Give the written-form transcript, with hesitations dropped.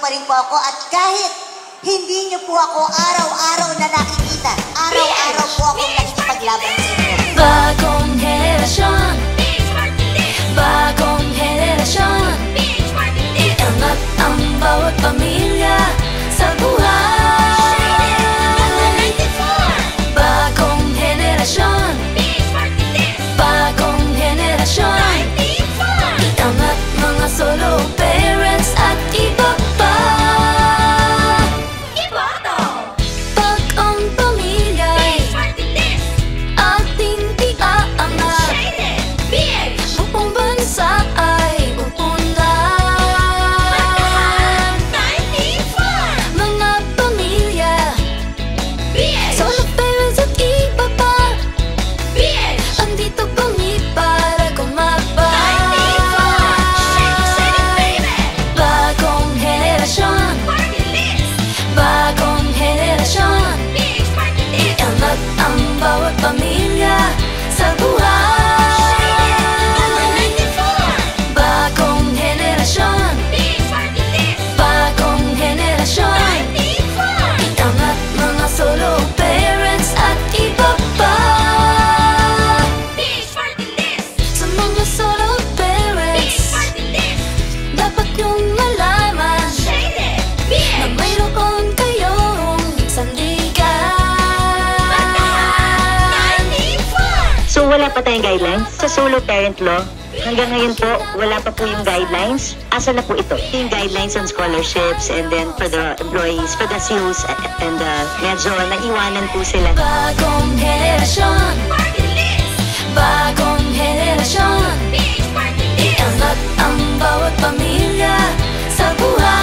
pa rin po ako at kahit hindi niyo po ako araw-araw na nakikita, araw-araw po akong nakikipaglaban sa inyo. Bagong henerasyon, bagong henerasyon, iangat ang bawat pamilya sa buhay. Bagong henerasyon, bagong henerasyon, iangat mga solo parents at iba pa. Pag ang pamilya'y ating iaangat, buong bansa ay uunlad. Mga pamilya, solo parents at iba pa, andito kami para gumabay. Bagong henerasyon, bagong henerasyon, iangat ang bawat pamilya sa buhay. Bagong henerasyon, bagong henerasyon, iangat mga solo parents at iba pa. Sa mga solo parents, dapat niyong malaman na mayroon kayong sandigan. So wala pa tayong guidelines sa solo parent law. Hanggang ngayon po, wala pa po yung guidelines. Asa na po ito? Yung guidelines on scholarships and then for the employees, for the CEOs and medyo naiwanan po sila. Bagong henerasyon, bagong henerasyon, iangat ang bawat pamilya sa buhay.